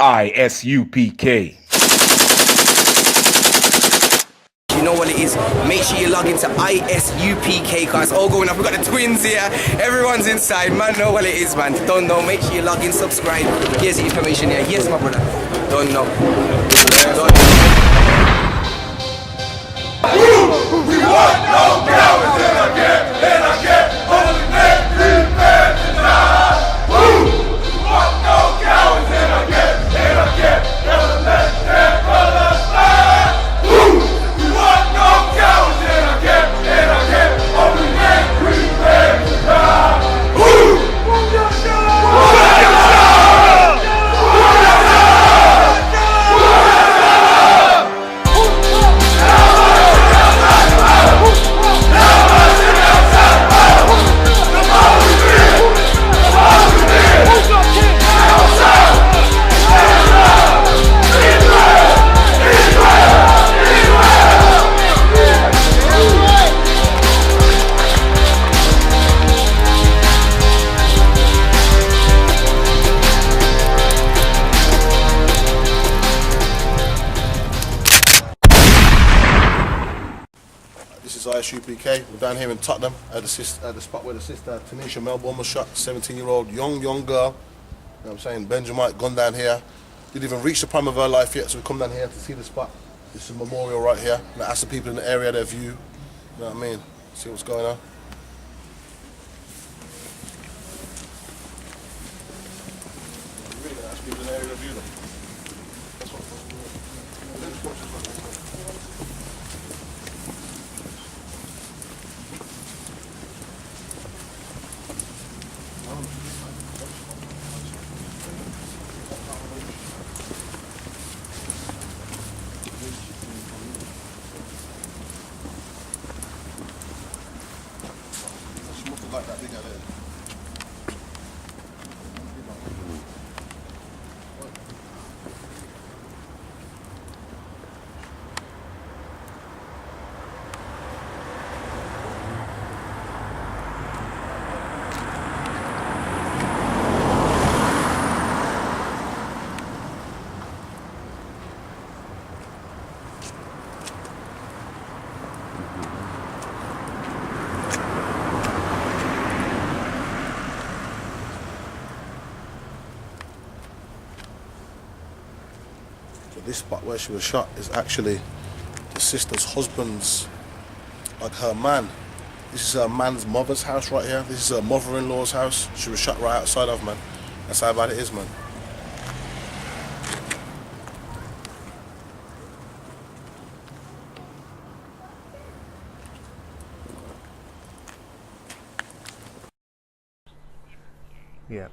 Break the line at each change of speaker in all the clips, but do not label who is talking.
I.S.U.P.K.
You know what it is, make sure you log into I.S.U.P.K, guys. All going up, we've got the twins here, everyone's inside, man. Know what it is, man. Don't know, make sure you log in, subscribe. Here's the information here. Yes, my brother. Don't know. Don't know.
We want no cowards in our camp, only men defend the line. We want no cowards in our camp, never let their brothers lie. We want no cowards in our camp, only men defend the line.
This is I.S.U.P.K. We're down here in Tottenham at the spot where the sister Tanesha Melbourne was shot, 17-year-old young girl. You know what I'm saying? Benjamin gone down here. Didn't even reach the prime of her life yet, so we come down here to see the spot. This is a memorial right here. And I ask the people in the area their view. You know what I mean? See what's going on. We're really gonna ask people in the area their view. That's what like that big out there. This spot where she was shot is actually the sister's husband's, like her man. This is her man's mother's house right here. This is her mother-in-law's house. She was shot right outside of, man. That's how bad it is, man.
Yeah.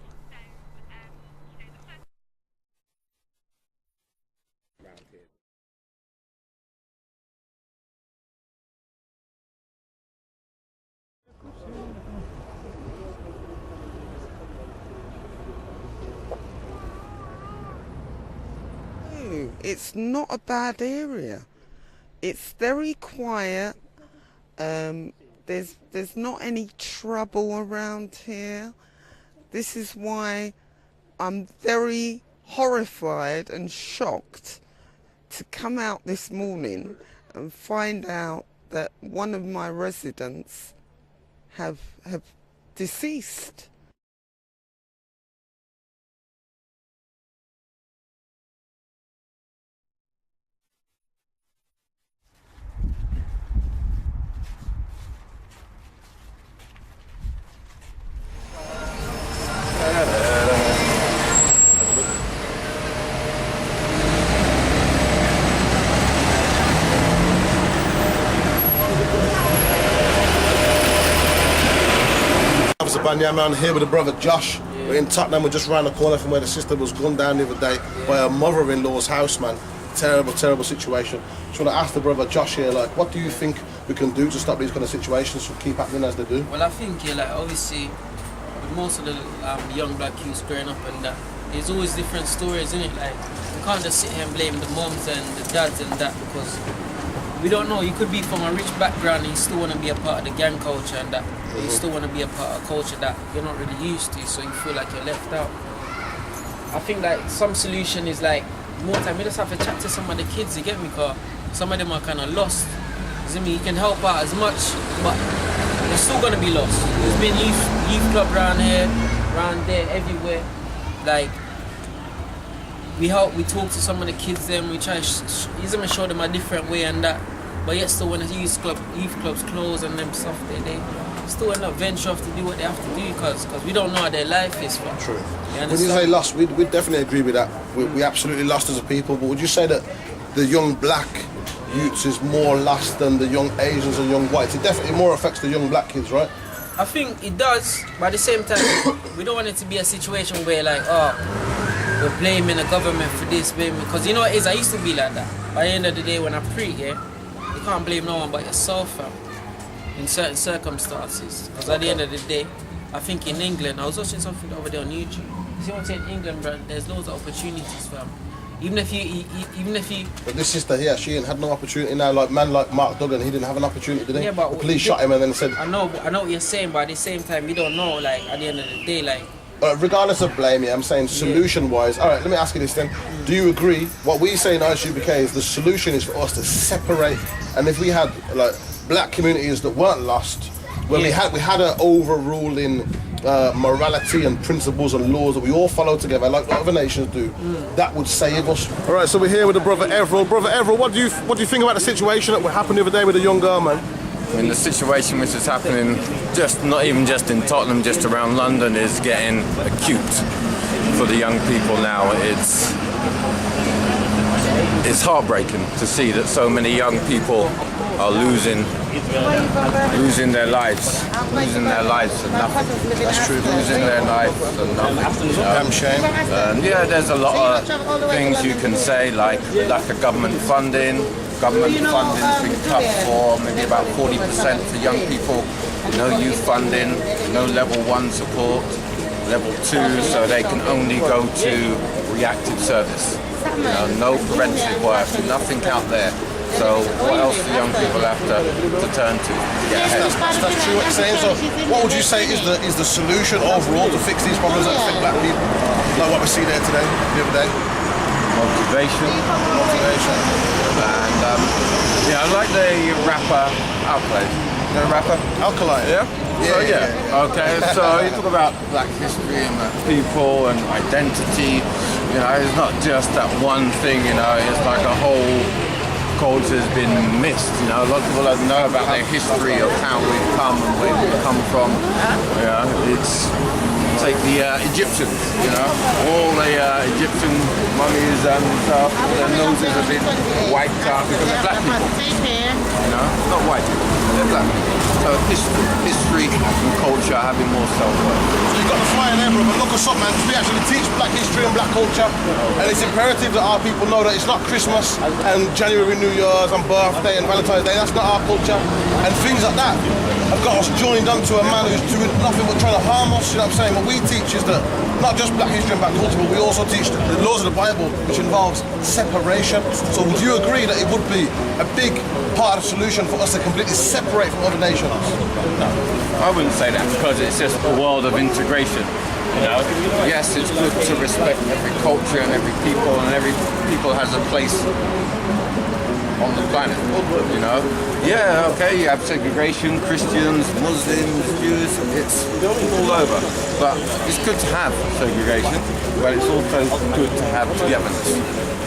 It's not a bad area. It's very quiet. There's not any trouble around here. This is why I'm very horrified and shocked to come out this morning and find out that one of my residents have deceased.
I'm here with the brother Josh. We're in Tottenham. We're just round the corner from where the sister was gunned down the other day by her mother-in-law's house, man. Terrible, terrible situation. Just want to ask the brother Josh here, like, what do you think we can do to stop these kind of situations from keep happening as they do?
Well, I think, like, obviously, with most of the young black youths growing up and that, there's always different stories, isn't it? Like, you can't just sit here and blame the moms and the dads and that, because we don't know. You could be from a rich background and you still want to be a part of the gang culture and that. You still want to be a part of a culture that you're not really used to, so you feel like you're left out. I think like some solution is like more time. We just have to chat to some of the kids. You get me? Cause some of them are kind of lost. You see me? You can help out as much, but they're still gonna be lost. There's been youth club around here, around there, everywhere. Like we talk to some of the kids. Then we try use them and show them a different way and that. But yet still when the youth clubs close and them stuff, they still end up venture off to do what they have to do because we don't know how their life is.
True. When you say lost, we definitely agree with that. We absolutely lost as a people. But would you say that the young black youths is more lost than the young Asians and young whites? It definitely more affects the young black kids, right?
I think it does, but at the same time, we don't want it to be a situation where like, oh, we're blaming the government for this, because you know what it is, I used to be like that. By the end of the day, when I preach, you can't blame no one but yourself, fam, in certain circumstances. Because at the end of the day, I think in England, I was watching something over there on YouTube. You see what I'm saying? In England, bro, there's loads of opportunities, fam. Even if you. But
this sister here, she ain't had no opportunity now. Like man, like Mark Duggan, he didn't have an opportunity, did he?
Yeah, but
the police shot him and then said.
I know what you're saying, but at the same time, we don't know. Like at the end of the day, like.
Regardless of blame, I'm saying solution-wise. All right, let me ask you this then. Do you agree? What we say in I.S.U.P.K is the solution is for us to separate. And if we had like black communities that weren't lost, when we had an overruling morality and principles and laws that we all follow together, like what other nations do, that would save us. All right, so we're here with the brother Everell. Brother Everell, what do you think about the situation that happened the other day with the young girl, man?
I mean, the situation which is happening, not even just in Tottenham, just around London, is getting acute for the young people now. It's heartbreaking to see that so many young people are losing their lives for nothing. That's true. Losing their lives for nothing.
Damn shame.
Yeah, there's a lot of things you can say, like lack of government funding. Government funding's been cut for maybe about 40% for young people. No youth funding, no level 1 support, level 2, so they can only go to reactive service. You know, no forensic work, nothing out there. So what else do young people have to turn to get ahead?
That's true what you're saying. So what would you say is the solution overall to fix these problems that affect black people? Like what we see there today, the other day?
Motivation. And I like the rapper Alkaline. You know rapper?
Alkaline?
Yeah. Okay, so you talk about black history and people and identity. You know, it's not just that one thing, you know, it's like a whole culture has been missed. You know, a lot of people don't know about their history of how we've come and where we've come from. You know, it's like the Egyptians, you know, all the Egyptian mummies and stuff, their noses have been wiped out because they're black people. You know, not white people, they're black people. So history and culture having more self-worth.
So you've got the flyer there, brother. Look us up, man. We actually teach black history and black culture. And it's imperative that our people know that it's not Christmas and January New Year's and birthday and Valentine's Day. That's not our culture. And things like that have got us joined onto a man who's doing nothing but trying to harm us. You know what I'm saying? What we teach is that not just black history and black culture, but we also teach the laws of the Bible, which involves separation. So would you agree that it would be a big part of the solution for us to completely separate from other nations?
No, I wouldn't say that because it's just a world of integration. You know, yes, it's good to respect every culture and every people, and every people has a place on the planet. You know, yeah, okay, you have segregation, Christians, Muslims, Jews, it's all over. But it's good to have segregation, but it's also good to have togetherness.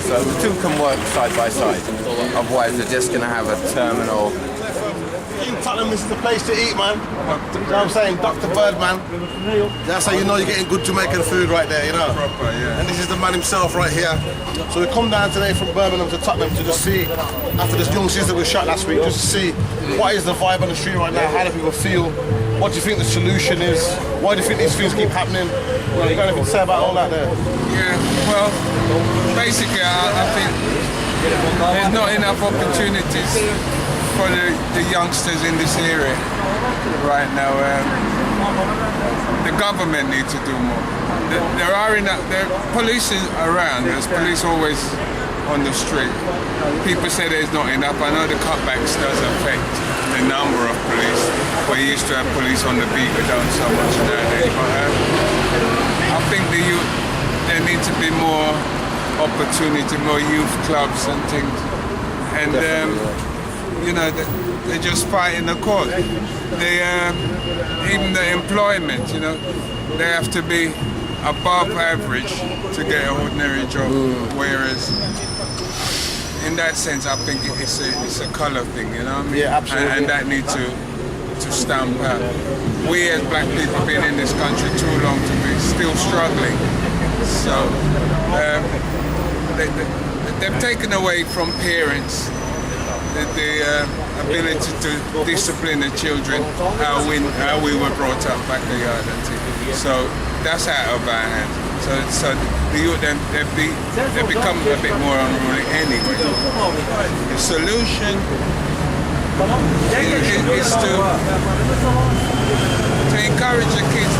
So the two can work side by side. Otherwise, they're just going to have a terminal.
In Tottenham, this is the place to eat, man. You know what I'm saying? Dr. Birdman. That's how you know you're getting good Jamaican food right there, you know?
Proper, yeah.
And this is the man himself right here. So we come down today from Birmingham to Tottenham to just see, after this young sister was shot last week, just to see what is the vibe on the street right now, how do people feel, what do you think the solution is, why do you think these things keep happening? You know, you got anything to say about all that there?
Yeah, well, basically I think there's not enough opportunities for the youngsters in this area right now. The government needs to do more. There are police is around. There's police always on the street. People say there's not enough. I know the cutbacks does affect the number of police. We used to have police on the beat, we don't so much nowadays. But I think the youth there need to be more opportunity, more youth clubs and things. And you know, they're just fighting the cause. They even the employment, you know, they have to be above average to get an ordinary job. Whereas in that sense, I think it's a colour thing, you know what I mean?
Yeah, absolutely.
And that needs to stamp out. We as black people been in this country too long to be still struggling. So they've taken away from parents the ability to discipline the children how we were brought up back in the yard and things. So that's out of our hands. So the youth they become a bit more unruly anyway. The solution is to encourage the kids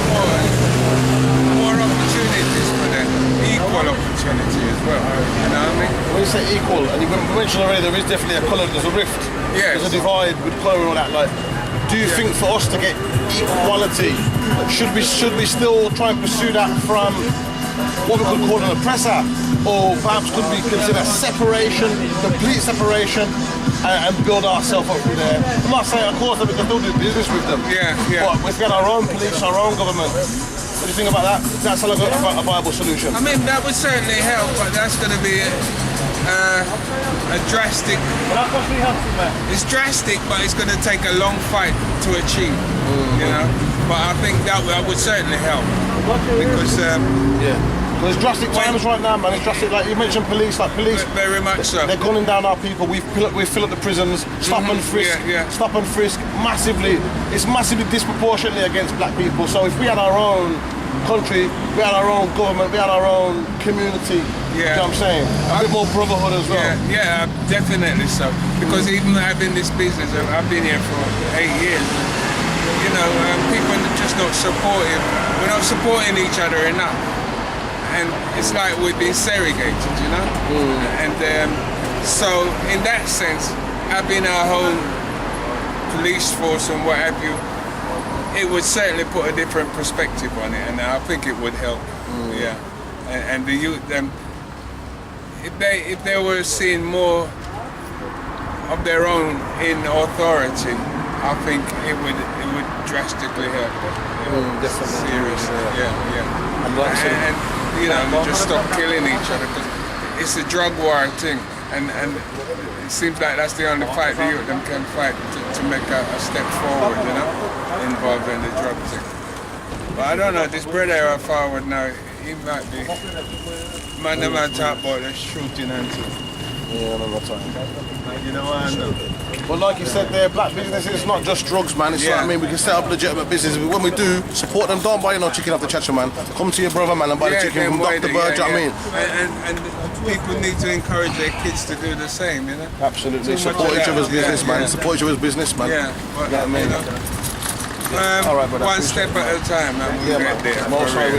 more opportunities for them, equal opportunity as well. You know what I mean?
When you say equal, and you mentioned already, there is definitely a colour, there's a rift.
Yes.
There's a divide with colour and all that. Like, do you think for us to get equality, should we still try and pursue that from what we could call an oppressor, or perhaps could we consider separation, complete separation, and build ourselves up from there? I'm not saying, of course, that we can still do business with them.
Yeah.
But we've got our own police, our own government. What do you think about that? Does that sound like a viable solution?
I mean, that would certainly help, but that's going to be a drastic. It's drastic, but it's going to take a long fight to achieve. You know, but I think that would certainly help because
There's drastic times right now, man. It's drastic. Like you mentioned, police.
Very much so.
They're gunning down our people. We fill up the prisons. Stop and frisk. Stop and frisk massively. It's massively disproportionately against black people. So if we had our own country, we had our own government, we had our own community. You know what I'm saying? A bit more brotherhood as well.
Yeah, definitely so. Because even having this business, I've been here for 8 years. You know, people are just not supportive. We're not supporting each other enough. And it's like we're being segregated, you know? And so in that sense, having our whole police force and what have you, it would certainly put a different perspective on it, and I think it would help. And the youth, if they were seeing more of their own in authority, I think it would drastically help.
Definitely.
Seriously, yeah. And you know, just stop killing each other, because it's a drug war thing, and it seems like that's the only fight the youth them can fight to make a step forward, you know, involving the drug thing. But I don't know, this brother I forward now, he might be, man, the man talk about the shooting and thing.
Yeah, I know what I'm talking.
You know what I know?
Well, like you said there, black business is not just drugs, man. It's what I mean, we can set up legitimate business. When we do, support them. Don't buy no chicken off the chacha, man. Come to your brother, man, and buy the chicken from Dr. Bird, do you know what I mean?
And people need to encourage their kids to do the same, you know?
Absolutely. Support each other's business, man. Support each other's business, man.
Yeah, but,
you know what I mean?
You know,
all right, brother.
One step at a time, and we'll get there.
Most high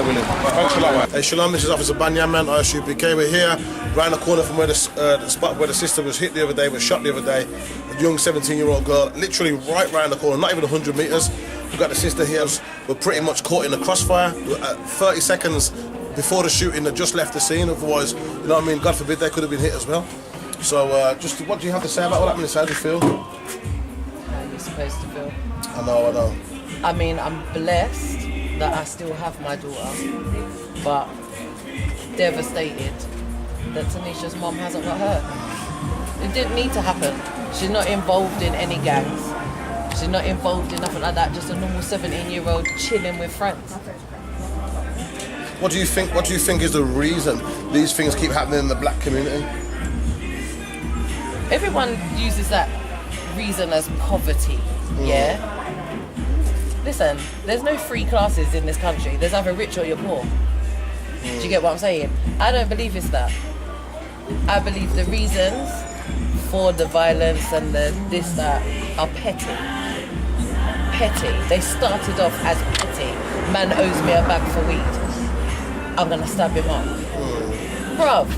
willing. Thanks a lot, man. Hey, Shalom, this is Officer Banyaman, I.S.U.P.K. We're here, round the corner from where the spot where the sister was hit the other day, was shot the other day. A young 17-year-old girl, literally right round the corner, not even 100 meters. We've got the sister here. We're pretty much caught in the crossfire. 30 seconds before the shooting, they just left the scene. Otherwise, you know what I mean, God forbid, they could have been hit as well. So, just what do you have to say about what happened inside? How do you feel?
How you're supposed to feel.
I know.
I mean, I'm blessed that I still have my daughter, but devastated that Tanesha's mom hasn't got hurt. It didn't need to happen. She's not involved in any gangs. She's not involved in nothing like that. Just a normal 17-year-old chilling with friends.
What do you think? What do you think is the reason these things keep happening in the black community?
Everyone uses that reason as poverty. Yeah. Listen, there's no free classes in this country. There's either rich or you're poor. Do you get what I'm saying? I don't believe it's that. I believe the reasons for the violence and the this, that are petty. Petty. They started off as petty. Man owes me a bag for weed. I'm gonna stab him up. Bruv,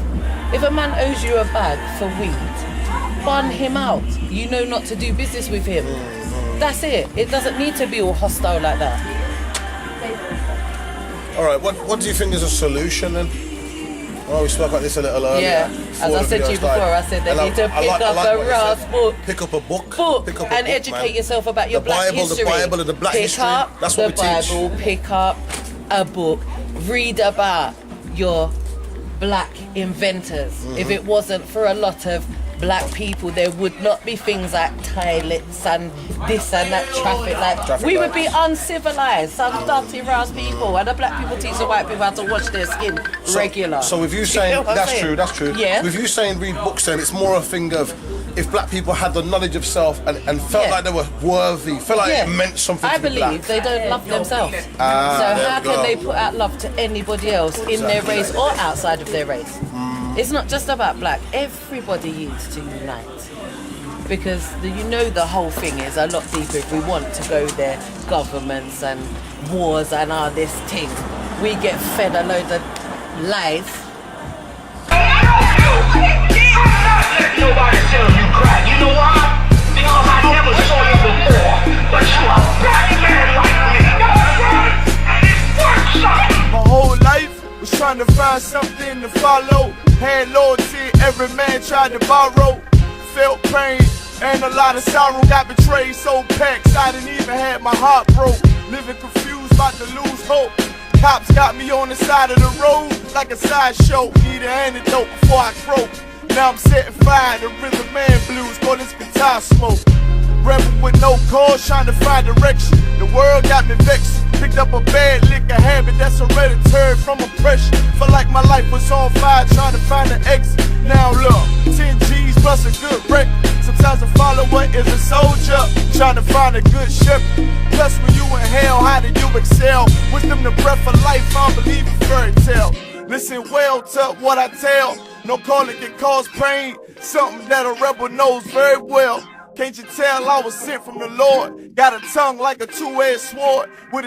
if a man owes you a bag for weed, bun him out. You know not to do business with him. That's it. It doesn't need to be all hostile like that.
All right, what do you think is a solution then? Well, we spoke about this a little earlier.
Yeah, as I said to you before, I said they need to pick up a Ra's book.
Pick up a book.
Pick up a book, educate
man.
yourself about your black history.
The Bible and the black history. That's what we teach.
Pick up the Bible, pick up a book, read about your black inventors. If it wasn't for a lot of black people, there would not be things like toilets and this and that traffic. We would be uncivilized, some dirty Ra's people, and the black people teach the white people how to wash their skin regular.
So with you saying that's true.
Yeah.
With you saying read books, then it's more a thing of if black people had the knowledge of self and felt like they were worthy, felt like it meant something.
I
to be black.
believe they don't love themselves. So how can they put out love to anybody else in their race or outside of their race? It's not just about black. Everybody needs to unite. Because the whole thing is a lot deeper. If we want to go there, governments and wars and all this thing, we get fed a load of lies.
Let nobody tell you cry. You know why? Because I never saw you before. But you a black man like me. And it's worth something.
My whole life was trying to find something to follow. Had loyalty, every man tried to borrow. Felt pain and a lot of sorrow. Got betrayed, so packed, I didn't even have my heart broke. Living confused, about to lose hope. Cops got me on the side of the road like a sideshow. Need an antidote before I croak. Now I'm setting fire to rhythm man blues, call this guitar smoke. Rebel with no cause, trying to find direction. The world got me vexed. Picked up a bad liquor habit that's hereditary from oppression. Felt like my life was on fire, trying to find an exit. Now look, 10 G's plus a good record. Sometimes a follower is a soldier, trying to find a good shepherd. Plus when you in hell, how do you excel? Wisdom the breath of life, I don't believe in fairy tale. Listen well to what I tell. No calling can cause pain, something that a rebel knows very well. Can't you tell I was sent from the Lord? Got a tongue like a two-edged sword with a